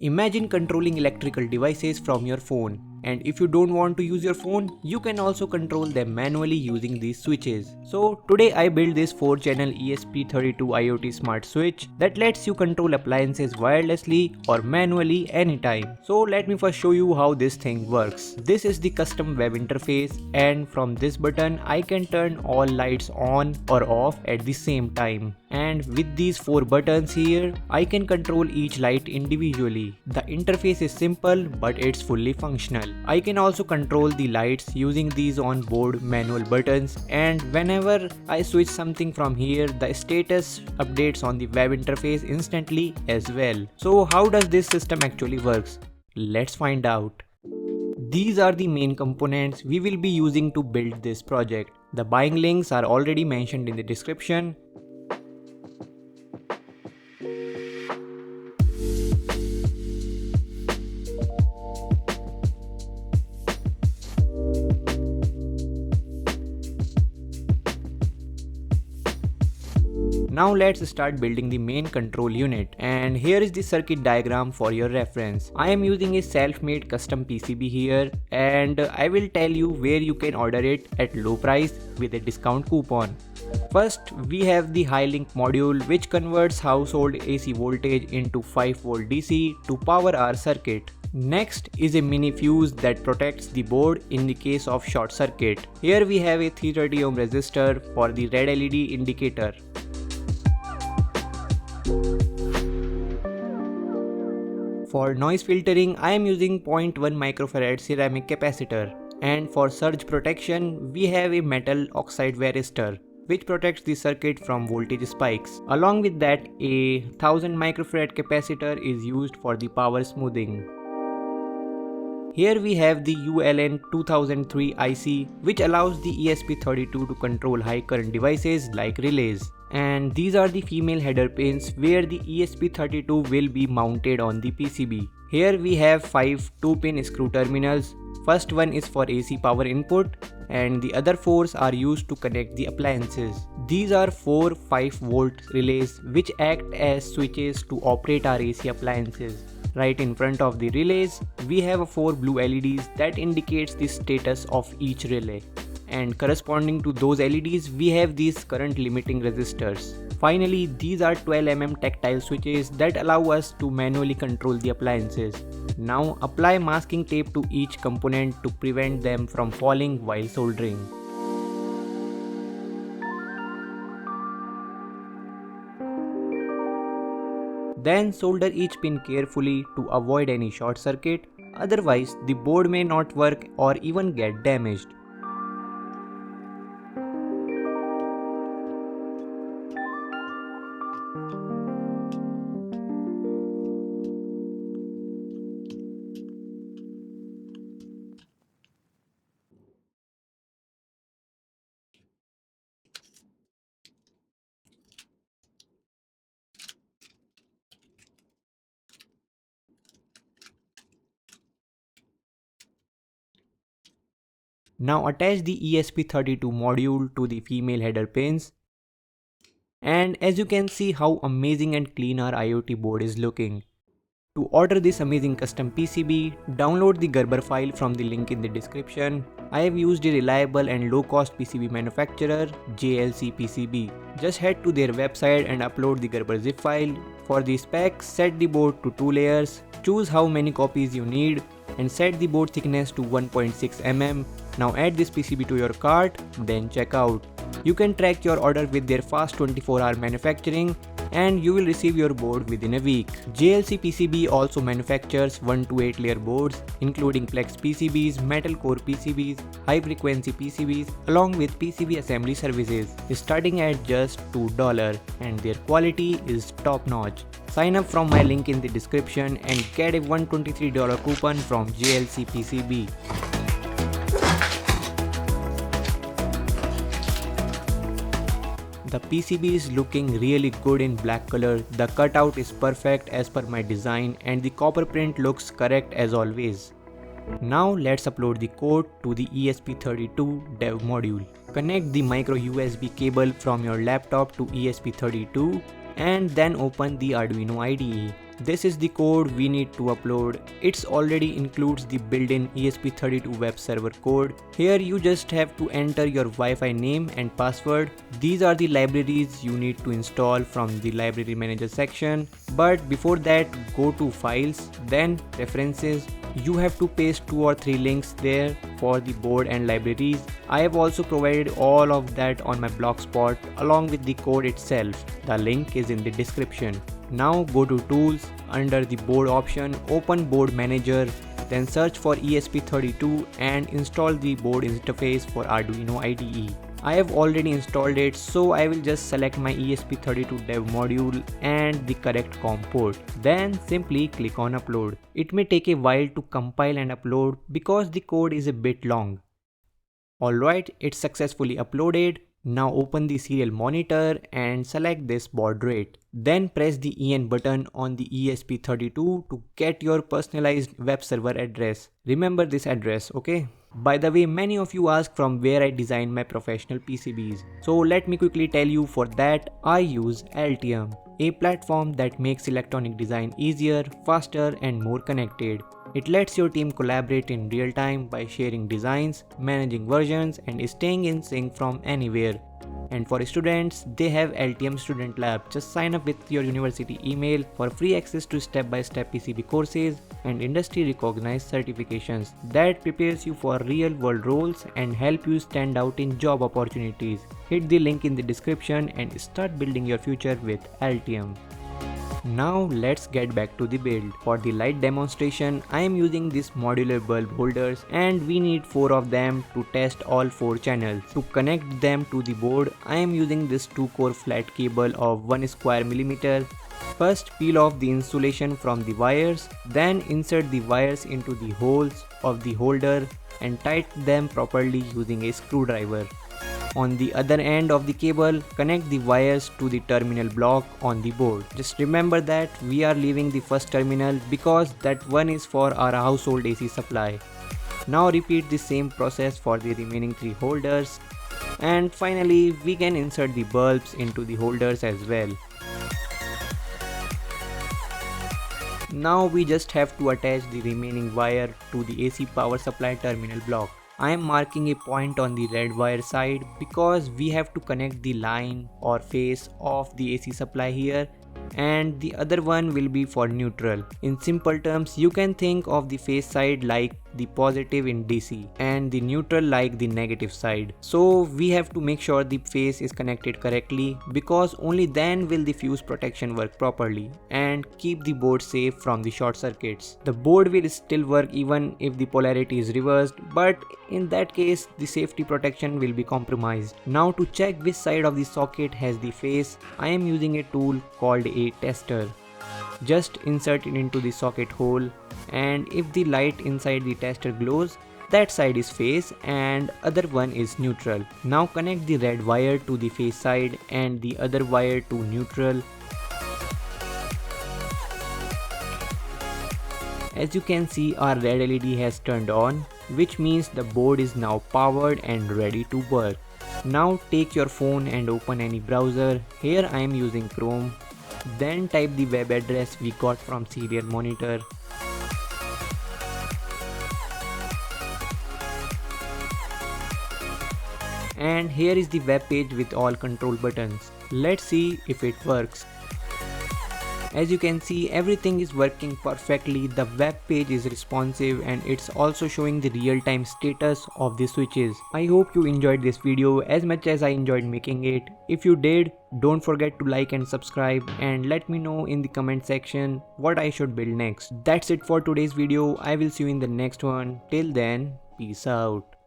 Imagine controlling electrical devices from your phone, and if you don't want to use your phone, you can also control them manually using these switches. So today I built this 4-channel ESP32 IoT Smart Switch that lets you control appliances wirelessly or manually anytime. So let me first show you how this thing works. This is the custom web interface, and from this button I can turn all lights on or off at the same time. And with these 4 buttons here, I can control each light individually. The interface is simple, but it's fully functional. I can also control the lights using these on-board manual buttons, and whenever I switch something from here, the status updates on the web interface instantly as well. So how does this system actually works? Let's find out. These are the main components we will be using to build this project. The buying links are already mentioned in the description. Now let's start building the main control unit, and here is the circuit diagram for your reference. I am using a self-made custom PCB here, and I will tell you where you can order it at low price with a discount coupon. First, we have the high link module, which converts household AC voltage into 5V DC to power our circuit. Next is a mini fuse that protects the board in the case of short circuit. Here we have a 330 ohm resistor for the red LED indicator. For noise filtering, I am using 0.1 microfarad ceramic capacitor, and for surge protection, we have a metal oxide varistor which protects the circuit from voltage spikes. Along with that, a 1000 microfarad capacitor is used for the power smoothing. Here we have the ULN 2003 IC, which allows the ESP32 to control high current devices like relays. And these are the female header pins where the ESP32 will be mounted on the PCB. Here we have 5 2-pin screw terminals. First one is for AC power input, and the other 4s are used to connect the appliances. These are 4 5V relays which act as switches to operate our AC appliances. Right in front of the relays, we have 4 blue LEDs that indicates the status of each relay. And corresponding to those LEDs, we have these current limiting resistors. Finally, these are 12mm tactile switches that allow us to manually control the appliances. Now apply masking tape to each component to prevent them from falling while soldering. Then solder each pin carefully to avoid any short circuit, otherwise the board may not work or even get damaged. Now attach the ESP32 module to the female header pins, and as you can see how amazing and clean our IoT board is looking. To order this amazing custom PCB, download the Gerber file from the link in the description. I have used a reliable and low cost PCB manufacturer, JLC PCB. Just head to their website and upload the Gerber zip file. For the specs, set the board to 2 layers, choose how many copies you need, and set the board thickness to 1.6 mm. Now add this PCB to your cart, then check out. You can track your order with their fast 24-hour manufacturing, and you will receive your board within a week. JLC PCB also manufactures 1 to 8 layer boards, including flex PCBs, metal core PCBs, high frequency PCBs, along with PCB assembly services, starting at just $2, and their quality is top notch. Sign up from my link in the description and get a $123 coupon from JLC PCB. The PCB is looking really good in black color, the cutout is perfect as per my design, and the copper print looks correct as always. Now let's upload the code to the ESP32 dev module. Connect the micro USB cable from your laptop to ESP32 and then open the Arduino IDE. This is the code we need to upload. It already includes the built-in ESP32 web server code. Here you just have to enter your Wi-Fi name and password. These are the libraries you need to install from the library manager section. But before that, go to files, then preferences. You have to paste 2 or 3 links there for the board and libraries. I have also provided all of that on my blogspot along with the code itself. The link is in the description. Now go to tools, under the board option, open board manager, then search for ESP32 and install the board interface for Arduino IDE. I have already installed it, so I will just select my ESP32 dev module and the correct COM port. Then simply click on upload. It may take a while to compile and upload because the code is a bit long. Alright, it's successfully uploaded. Now open the serial monitor and select this baud rate. Then press the EN button on the ESP32 to get your personalized web server address. Remember this address, okay? By the way, many of you ask from where I design my professional PCBs. So let me quickly tell you, for that I use Altium, a platform that makes electronic design easier, faster and more connected. It lets your team collaborate in real time by sharing designs, managing versions and staying in sync from anywhere. And for students, they have Altium Student Lab. Just sign up with your university email for free access to step-by-step PCB courses and industry recognized certifications that prepares you for real world roles and help you stand out in job opportunities. Hit the link in the description and start building your future with Altium. Now let's get back to the build. For the light demonstration, I am using these modular bulb holders and we need 4 of them to test all 4 channels. To connect them to the board, I am using this 2-core flat cable of 1 square millimeter. First peel off the insulation from the wires, then insert the wires into the holes of the holder and tighten them properly using a screwdriver. On the other end of the cable, connect the wires to the terminal block on the board. Just remember that we are leaving the first terminal because that one is for our household AC supply. Now repeat the same process for the remaining 3 holders. And finally, we can insert the bulbs into the holders as well. Now we just have to attach the remaining wire to the AC power supply terminal block. I am marking a point on the red wire side because we have to connect the line or phase of the AC supply here, and the other one will be for neutral. In simple terms, you can think of the phase side like the positive in DC and the neutral like the negative side. So we have to make sure the phase is connected correctly because only then will the fuse protection work properly and keep the board safe from the short circuits. The board will still work even if the polarity is reversed, but in that case the safety protection will be compromised. Now to check which side of the socket has the phase, I am using a tool called a tester. Just insert it into the socket hole, and if the light inside the tester glows, that side is phase and other one is neutral. Now connect the red wire to the phase side and the other wire to neutral. As you can see, our red LED has turned on, which means the board is now powered and ready to work. Now take your phone and open any browser. Here I am using Chrome. Then type the web address we got from serial monitor. And here is the web page with all control buttons. Let's see if it works. As you can see, everything is working perfectly. The web page is responsive and it's also showing the real-time status of the switches. I hope you enjoyed this video as much as I enjoyed making it. If you did, don't forget to like and subscribe and let me know in the comment section what I should build next. That's it for today's video. I will see you in the next one. Till then, peace out.